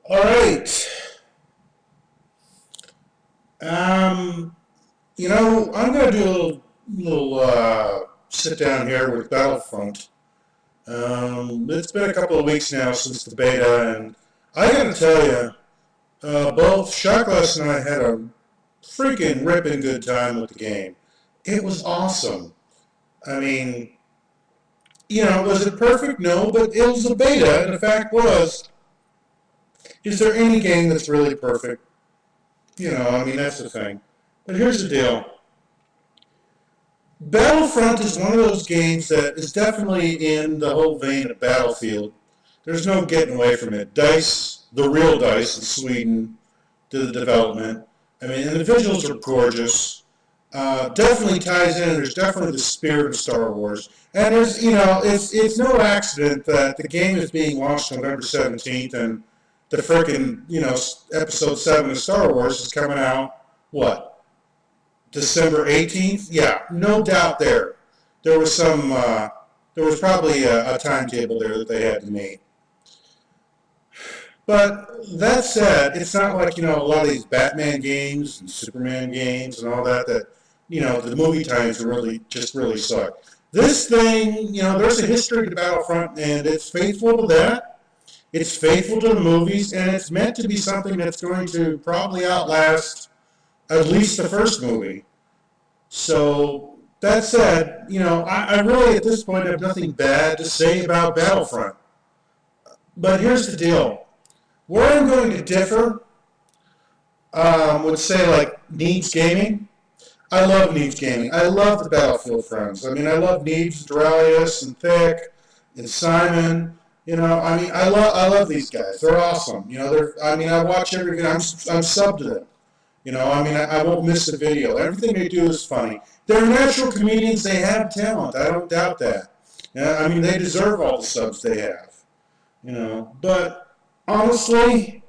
All right. Um, I'm going to do a little sit down here with Battlefront. It's been a couple of weeks now since the beta, and I got to tell you, both Shockless and I had a freaking ripping good time with the game. It was awesome. I mean, was it perfect? No, but it was a beta, and the fact was, is there any game that's really perfect? That's the thing. But here's the deal. Battlefront is one of those games that is definitely in the whole vein of Battlefield. There's no getting away from it. DICE, the real DICE in Sweden, did the development. I mean, and the visuals are gorgeous. Definitely ties in. There's definitely the spirit of Star Wars, and it's no accident that the game is being launched November 17th, and the frickin' Episode 7 of Star Wars is coming out what, December 18th? Yeah, no doubt there. There was there was probably a timetable there that they had to meet. But that said, it's not like, a lot of these Batman games and Superman games and all that, the movie times really suck. This thing, there's a history to Battlefront, and it's faithful to that. It's faithful to the movies, and it's meant to be something that's going to probably outlast at least the first movie. So that said, I really at this point have nothing bad to say about Battlefront. But here's the deal: where I'm going to differ would say like Neebs Gaming. I love Neebs Gaming. I love the Battlefield friends. I mean, I love Neebs, Duralius, and Thick, and Simon. I love these guys. They're awesome. I watch everything. I'm sub to them. I won't miss a video. Everything they do is funny. They're natural comedians. They have talent. I don't doubt that. They deserve all the subs they have. But honestly,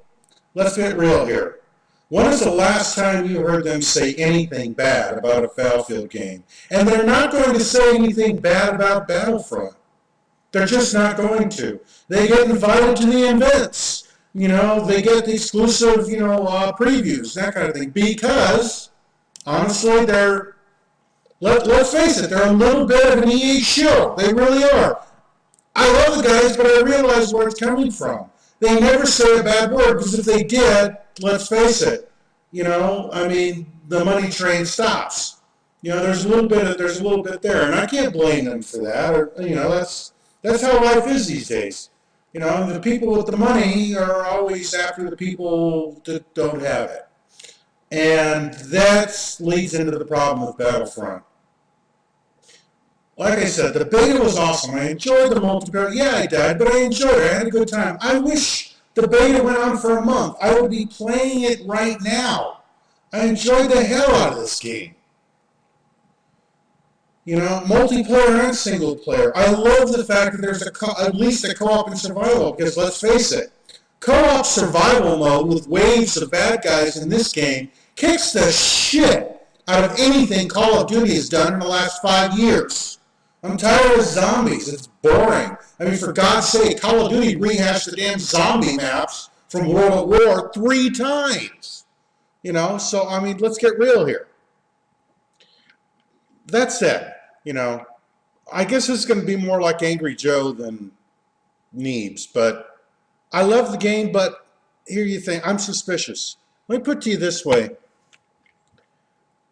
let's get real here. When is the last time you heard them say anything bad about a Battlefield game? And they're not going to say anything bad about Battlefront. They're just not going to. They get invited to the events. They get the exclusive, previews, that kind of thing. Because, honestly, let's face it, they're a little bit of an EA show. They really are. I love the guys, but I realize where it's coming from. They never say a bad word, because if they did, let's face it, the money train stops. There's a little bit there, and I can't blame them for that. That's how life is these days. The people with the money are always after the people that don't have it. And that leads into the problem with Battlefront. Like I said, the beta was awesome. I enjoyed the multiplayer. Yeah, I died, but I enjoyed it. I had a good time. I wish the beta went on for a month. I would be playing it right now. I enjoyed the hell out of this game. Multiplayer and single player. I love the fact that there's at least a co-op and survival, because let's face it, co-op survival mode with waves of bad guys in this game kicks the shit out of anything Call of Duty has done in the last 5 years. I'm tired of zombies. It's boring. For God's sake, Call of Duty rehashed the damn zombie maps from World at War 3 times. So, let's get real here. That said, I guess it's going to be more like Angry Joe than Neebs, but I love the game, but here you think, I'm suspicious. Let me put it to you this way.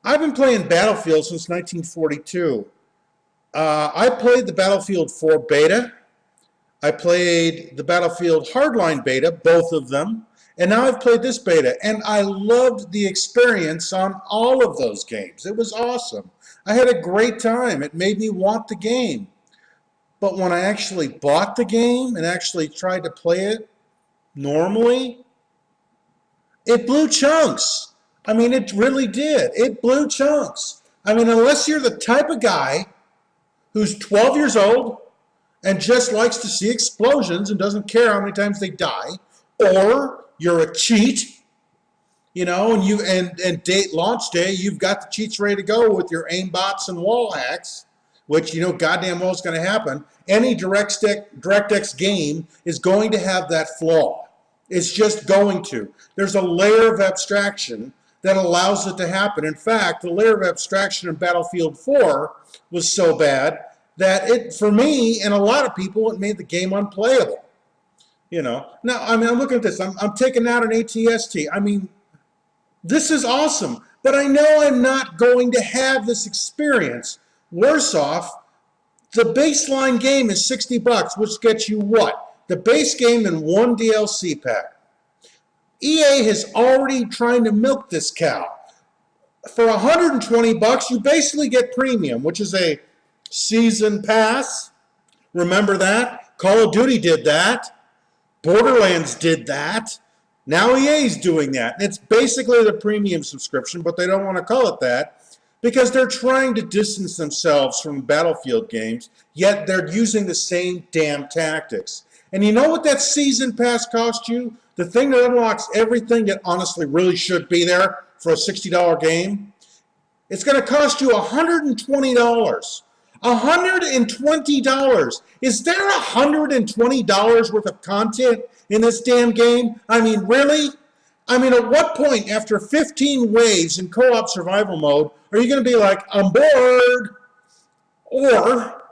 I've been playing Battlefield since 1942. I played the Battlefield 4 beta. I played the Battlefield Hardline beta, both of them. And now I've played this beta, and I loved the experience on all of those games. It was awesome. I had a great time. It made me want the game. But when I actually bought the game and actually tried to play it normally, it blew chunks. It really did. It blew chunks. Unless you're the type of guy who's 12 years old and just likes to see explosions and doesn't care how many times they die, or you're a cheat, and date launch day, you've got the cheats ready to go with your aimbots and wall hacks, which goddamn well is going to happen. Any DirectX game is going to have that flaw. It's just going to. There's a layer of abstraction that allows it to happen. In fact, the layer of abstraction in Battlefield 4 was so bad that it, for me and a lot of people, it made the game unplayable. Now, I mean, I'm looking at this. I'm taking out an ATST. I mean, this is awesome, but I know I'm not going to have this experience. Worse off, the baseline game is $60, which gets you what? The base game and one DLC pack. EA has already trying to milk this cow. For $120, you basically get premium, which is a season pass. Remember that? Call of Duty did that. Borderlands did that. Now EA's doing that. It's basically the premium subscription, but they don't want to call it that because they're trying to distance themselves from Battlefield games, yet they're using the same damn tactics. And you know what that season pass cost you? The thing that unlocks everything that honestly really should be there for a $60 game? It's going to cost you $120. $120. Is there $120 worth of content in this damn game? I mean, really? I mean, at what point after 15 waves in co-op survival mode are you going to be like, I'm bored? Or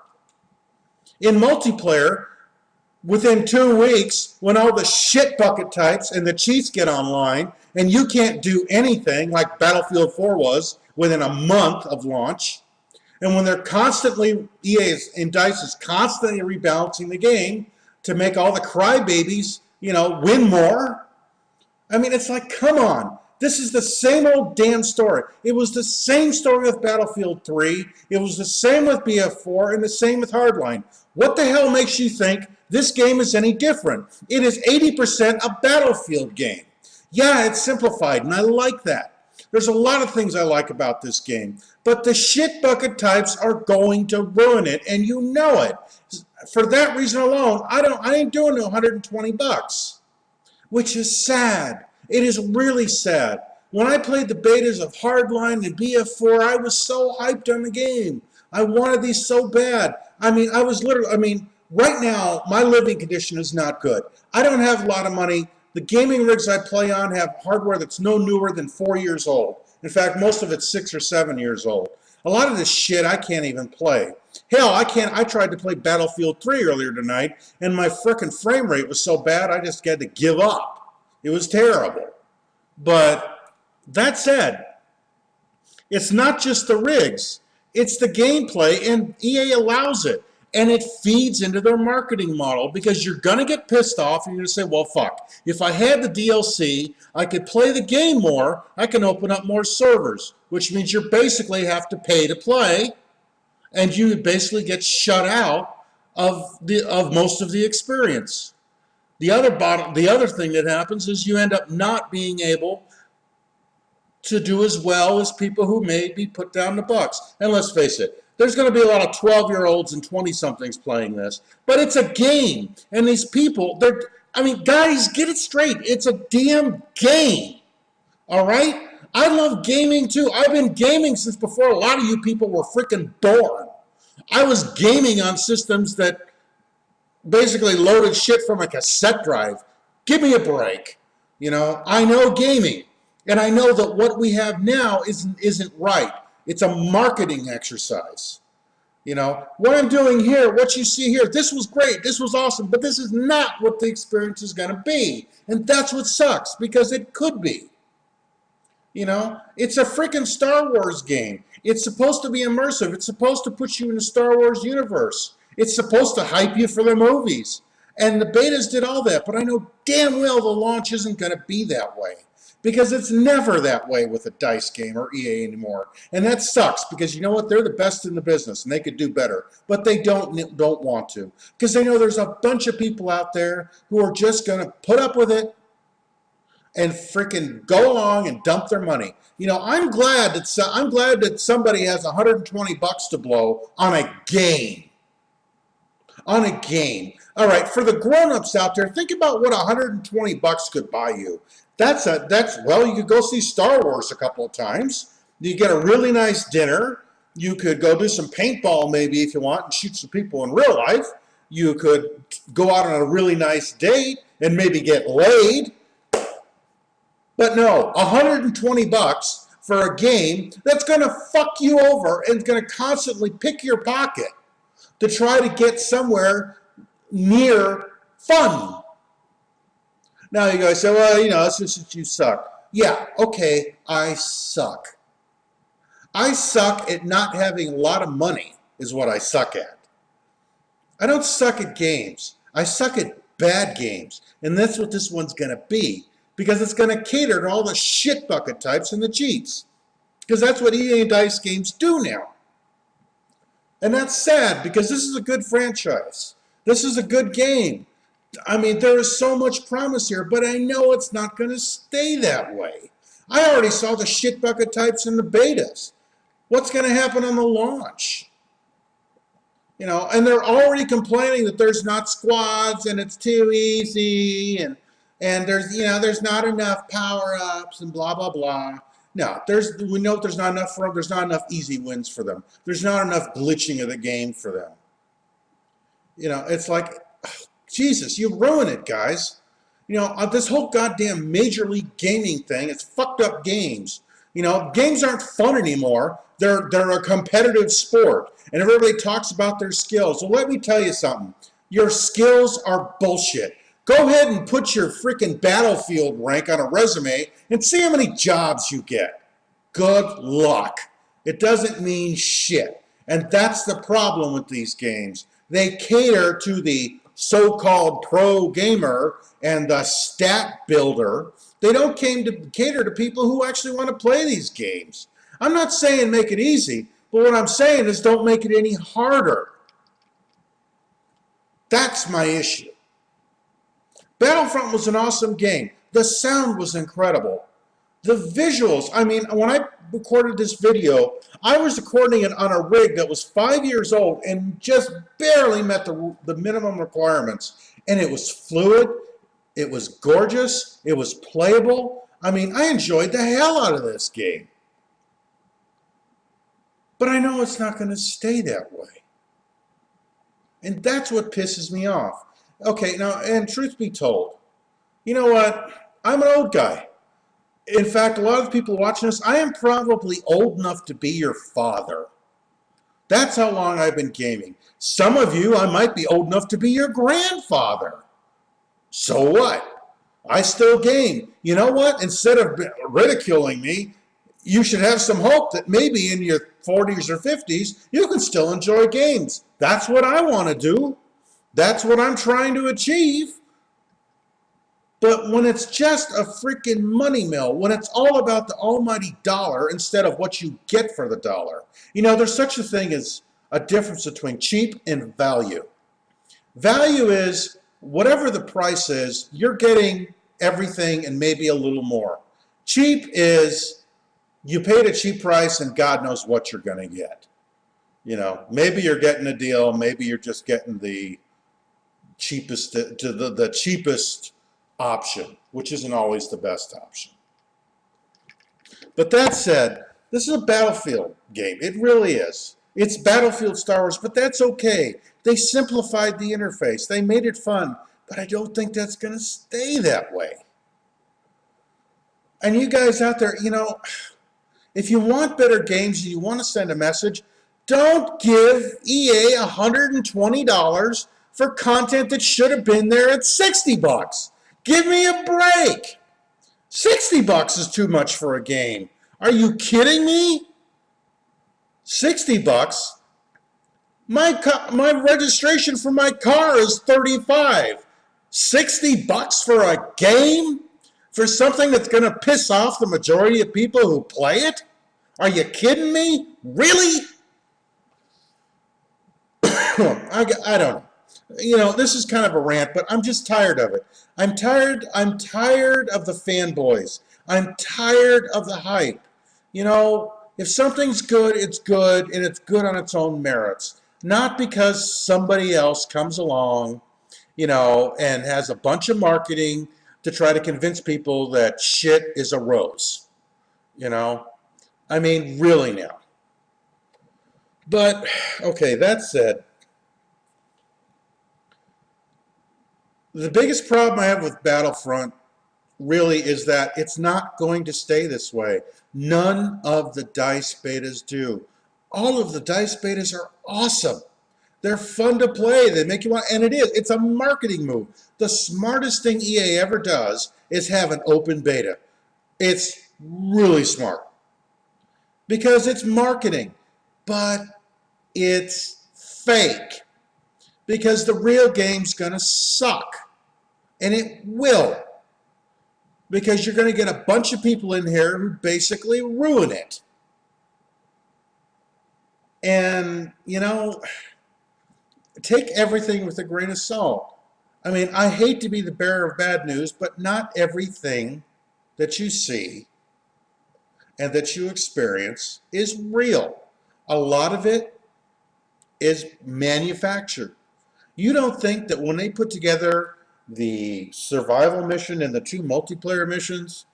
in multiplayer, within 2 weeks, when all the shit bucket types and the cheats get online and you can't do anything like Battlefield 4 was within a month of launch, and when they're constantly, EA and DICE is constantly rebalancing the game to make all the crybabies, win more. I mean, it's like, come on. This is the same old damn story. It was the same story with Battlefield 3. It was the same with BF4 and the same with Hardline. What the hell makes you think this game is any different? It is 80% a Battlefield game. Yeah, it's simplified, and I like that. There's a lot of things I like about this game, but the shit bucket types are going to ruin it, and you know it. For that reason alone, I ain't doing no $120, which is sad. It is really sad. When I played the betas of Hardline and BF4, I was so hyped on the game. I wanted these so bad. I mean, right now, my living condition is not good. I don't have a lot of money. The gaming rigs I play on have hardware that's no newer than 4 years old. In fact, most of it's 6 or 7 years old. A lot of this shit I can't even play. Hell, I tried to play Battlefield 3 earlier tonight, and my frickin' frame rate was so bad I just had to give up. It was terrible. But that said, it's not just the rigs. It's the gameplay, and EA allows it. And it feeds into their marketing model because you're going to get pissed off and you're going to say, well, fuck. If I had the DLC, I could play the game more. I can open up more servers, which means you basically have to pay to play, and you basically get shut out of most of the experience. The other thing that happens is you end up not being able to do as well as people who may be put down the bucks. And let's face it, there's going to be a lot of 12-year-olds and 20-somethings playing this. But it's a game. And these people, guys, get it straight. It's a damn game. All right? I love gaming, too. I've been gaming since before a lot of you people were freaking born. I was gaming on systems that basically loaded shit from a cassette drive. Give me a break. I know gaming. And I know that what we have now isn't right. It's a marketing exercise. What I'm doing here, what you see here, this was great, this was awesome, but this is not what the experience is going to be. And that's what sucks, because it could be. It's a freaking Star Wars game. It's supposed to be immersive. It's supposed to put you in the Star Wars universe. It's supposed to hype you for the movies. And the betas did all that, but I know damn well the launch isn't going to be that way. Because it's never that way with a DICE game or EA anymore. And that sucks, because you know what? They're the best in the business, and they could do better. But they don't want to. Because they know there's a bunch of people out there who are just going to put up with it and freaking go along and dump their money. I'm glad that somebody has $120 to blow on a game. On a game. All right, for the grown-ups out there, think about what $120 could buy you. Well, you could go see Star Wars a couple of times. You get a really nice dinner. You could go do some paintball maybe if you want and shoot some people in real life. You could go out on a really nice date and maybe get laid. But no, $120 for a game that's going to fuck you over and it's going to constantly pick your pocket to try to get somewhere near fun. Now you guys say, well, it's just that you suck. Yeah, okay, I suck. I suck at not having a lot of money is what I suck at. I don't suck at games. I suck at bad games. And that's what this one's going to be. Because it's going to cater to all the shit bucket types and the cheats. Because that's what EA and DICE games do now. And that's sad because this is a good franchise. This is a good game. I mean, there is so much promise here, but I know it's not going to stay that way. I already saw the shit bucket types in the betas. What's going to happen on the launch? And they're already complaining that there's not squads and it's too easy and there's not enough power-ups and blah, blah, blah. No, we know there's not enough for them. There's not enough easy wins for them. There's not enough glitching of the game for them. It's like, Jesus, you ruin it, guys. This whole goddamn Major League Gaming thing, it's fucked up games. Games aren't fun anymore. They're a competitive sport, and everybody talks about their skills. So let me tell you something. Your skills are bullshit. Go ahead and put your freaking Battlefield rank on a resume and see how many jobs you get. Good luck. It doesn't mean shit. And that's the problem with these games. They cater to the so-called pro gamer and the stat builder. They don't cater to people who actually want to play these games. I'm not saying make it easy, but what I'm saying is don't make it any harder. That's my issue. Battlefront was an awesome game. The sound was incredible. The visuals, I mean, when I recorded this video, I was recording it on a rig that was 5 years old and just barely met the minimum requirements. And it was fluid, it was gorgeous, it was playable. I mean, I enjoyed the hell out of this game. But I know it's not going to stay that way. And that's what pisses me off. Okay, now, and truth be told, you know what? I'm an old guy. In fact, a lot of the people watching this, I am probably old enough to be your father. That's how long I've been gaming. Some of you, I might be old enough to be your grandfather. So what? I still game. You know what? Instead of ridiculing me, you should have some hope that maybe in your 40s or 50s, you can still enjoy games. That's what I want to do. That's what I'm trying to achieve. But when it's just a freaking money mill, when it's all about the almighty dollar instead of what you get for the dollar, there's such a thing as a difference between cheap and value. Value is whatever the price is, you're getting everything and maybe a little more. Cheap is you paid a cheap price and God knows what you're going to get. Maybe you're getting a deal, maybe you're just getting the cheapest the cheapest option, which isn't always the best option. But that said, this is a Battlefield game. It really is. It's Battlefield Star Wars, but that's okay. They simplified the interface. They made it fun, but I don't think that's going to stay that way. And you guys out there, if you want better games and you want to send a message, don't give EA $120 for content that should have been there at $60. Give me a break. $60 is too much for a game. Are you kidding me? $60. My registration for my car is $35. $60 for a game? For something that's going to piss off the majority of people who play it? Are you kidding me? Really? I don't know. This is kind of a rant, but I'm just tired of it. I'm tired of the fanboys. I'm tired of the hype. If something's good, it's good, and it's good on its own merits. Not because somebody else comes along, and has a bunch of marketing to try to convince people that shit is a rose. I mean, really now. But, okay, that said, The biggest problem I have with Battlefront really is that it's not going to stay this way. None of the DICE betas do. All of the DICE betas are awesome. They're fun to play. They make you want, and it is. It's a marketing move. The smartest thing EA ever does is have an open beta. It's really smart because it's marketing, but it's fake because the real game's gonna suck, and it will, because you're going to get a bunch of people in here who basically ruin it. And, take everything with a grain of salt. I mean, I hate to be the bearer of bad news, but not everything that you see and that you experience is real. A lot of it is manufactured. You don't think that when they put together the survival mission and the 2 multiplayer missions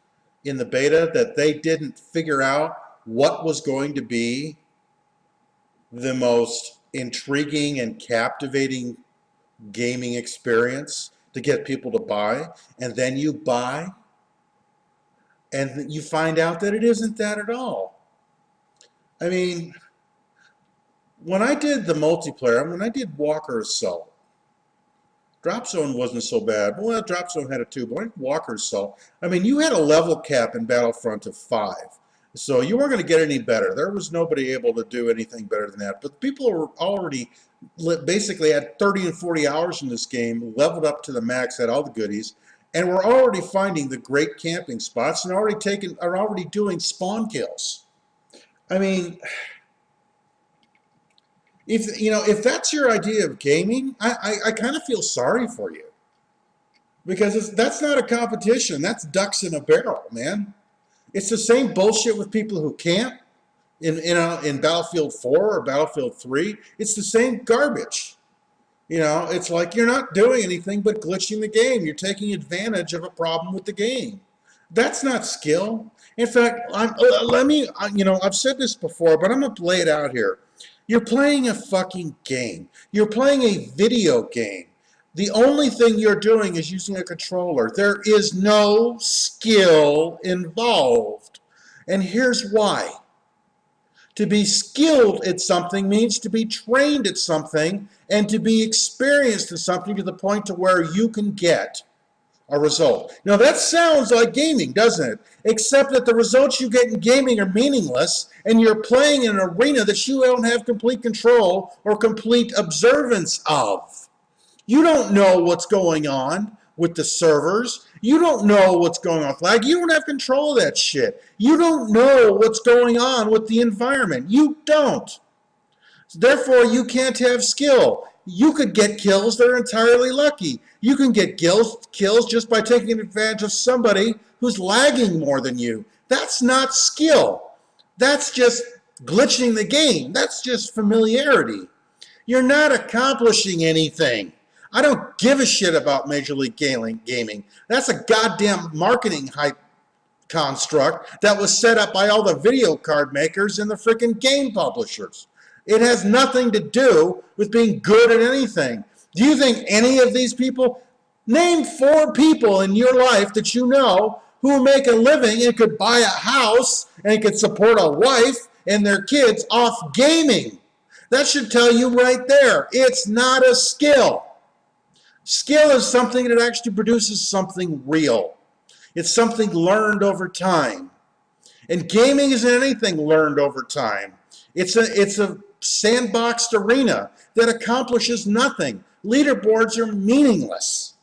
in the beta that they didn't figure out what was going to be the most intriguing and captivating gaming experience to get people to buy, and then you buy and you find out that it isn't that at all. I mean, when I did the multiplayer, when I did Walker Assault, Drop Zone wasn't so bad. Well, Drop Zone had it too, but Walker Assault, I mean, you had a level cap in Battlefront of 5. So you weren't going to get any better. There was nobody able to do anything better than that. But people were already basically had 30 and 40 hours in this game, leveled up to the max, had all the goodies, and we're already finding the great camping spots and are already doing spawn kills. I mean, if that's your idea of gaming, I kind of feel sorry for you, because that's not a competition. That's ducks in a barrel, man. It's the same bullshit with people who camp in Battlefield 4 or Battlefield 3. It's the same garbage. It's like you're not doing anything but glitching the game. You're taking advantage of a problem with the game. That's not skill. In fact, I've said this before, but I'm going to lay it out here. You're playing a fucking game. You're playing a video game. The only thing you're doing is using a controller. There is no skill involved. And here's why. To be skilled at something means to be trained at something and to be experienced at something to the point to where you can get a result. Now that sounds like gaming, doesn't it? Except that the results you get in gaming are meaningless, and you're playing in an arena that you don't have complete control or complete observance of. You don't know what's going on with the servers. You don't know what's going on with lag. You don't have control of that shit. You don't know what's going on with the environment. You don't. Therefore, you can't have skill. You could get kills that are entirely lucky. You can get kills just by taking advantage of somebody who's lagging more than you. That's not skill. That's just glitching the game. That's just familiarity. You're not accomplishing anything. I don't give a shit about Major League Gaming. That's a goddamn marketing hype construct that was set up by all the video card makers and the freaking game publishers. It has nothing to do with being good at anything. Do you think any of these people, name 4 people in your life that you know who make a living and could buy a house and could support a wife and their kids off gaming? That should tell you right there, it's not a skill. Skill is something that actually produces something real. It's something learned over time. And gaming isn't anything learned over time. It's a sandboxed arena that accomplishes nothing. Leaderboards are meaningless.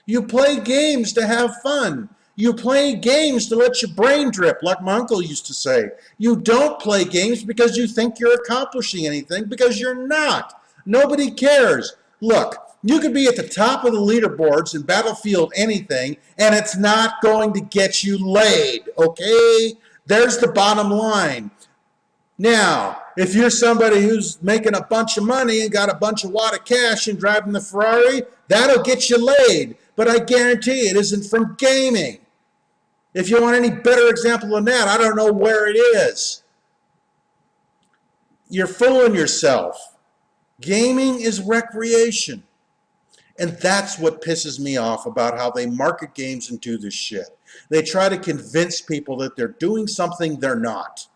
You play games to have fun. You play games to let your brain drip, like my uncle used to say. You don't play games because you think you're accomplishing anything, because you're not. Nobody cares. Look, you could be at the top of the leaderboards in Battlefield anything, and it's not going to get you laid, okay? There's the bottom line. Now, if you're somebody who's making a bunch of money and got a bunch of wad of cash and driving the Ferrari, that'll get you laid. But I guarantee it isn't from gaming. If you want any better example than that, I don't know where it is. You're fooling yourself. Gaming is recreation. And that's what pisses me off about how they market games and do this shit. They try to convince people that they're doing something they're not.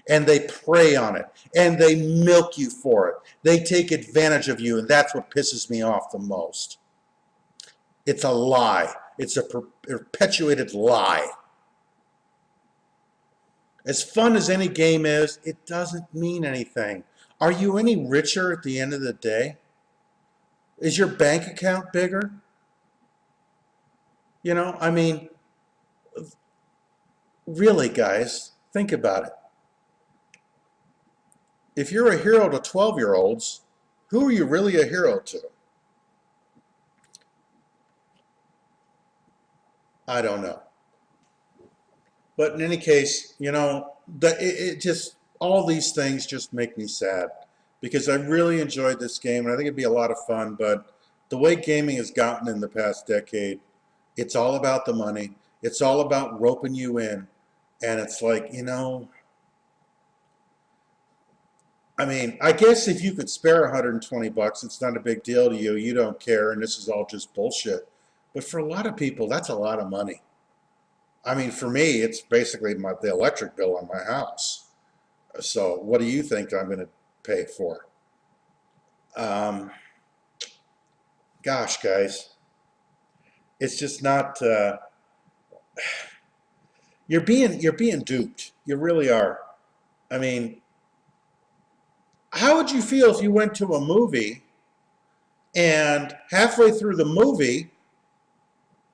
And they prey on it. And they milk you for it. They take advantage of you. And that's what pisses me off the most. It's a lie. It's a perpetuated lie. As fun as any game is, it doesn't mean anything. Are you any richer at the end of the day? Is your bank account bigger? You know, I mean, really, guys, think about it. If you're a hero to 12-year-olds, who are you really a hero to? I don't know. But in any case, you know, it just, all these things just make me sad because I really enjoyed this game and I think it'd be a lot of fun. But the way gaming has gotten in the past decade, it's all about the money. It's all about roping you in. And it's like, you know, I mean, I guess if you could spare 120 bucks, it's not a big deal to you. You don't care, and this is all just bullshit. But for a lot of people, that's a lot of money. I mean, for me, it's basically the electric bill on my house. So what do you think I'm going to pay for? Um, Gosh, guys, it's just not. You're being duped. You really are. I mean, how would you feel if you went to a movie and halfway through the movie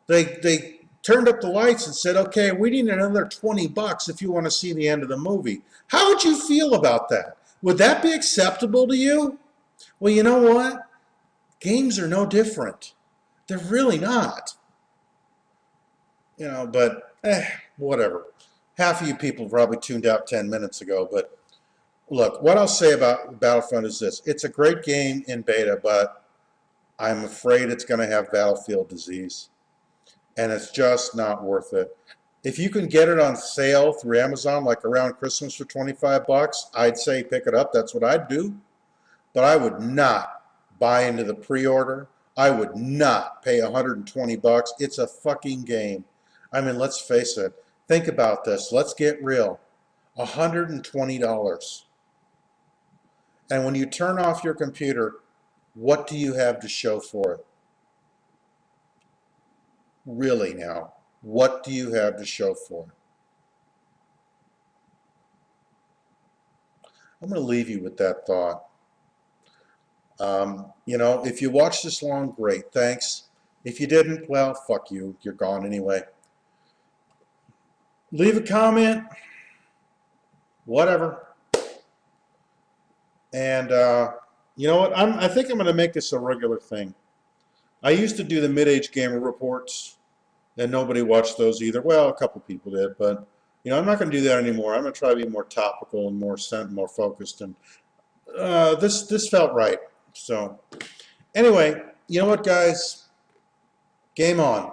they turned up the lights and said, okay, we need another 20 bucks if you want to see the end of the movie? How would you feel about that? Would that be acceptable to you? Well, you know what? Games are no different. They're really not. You know, but whatever. Half of you people probably tuned out 10 minutes ago, but look, what I'll say about Battlefront is this. It's a great game in beta, but I'm afraid it's going to have Battlefield disease. And it's just not worth it. If you can get it on sale through Amazon, like around Christmas for 25 bucks, I'd say pick it up. That's what I'd do. But I would not buy into the pre-order. I would not pay 120 bucks. It's a fucking game. I mean, let's face it. Think about this. Let's get real. $120. And when you turn off your computer, what do you have to show for it? Really now, what do you have to show for it? I'm going to leave you with that thought. You know, if you watched this long, great, thanks. If you didn't, well, fuck you. You're gone anyway. Leave a comment, whatever. And you know what? I think I'm going to make this a regular thing. I used to do the mid-age gamer reports, and nobody watched those either. Well, a couple people did, but you know, I'm not going to do that anymore. I'm going to try to be more topical and more focused. And this felt right. So anyway, you know what, guys? Game on.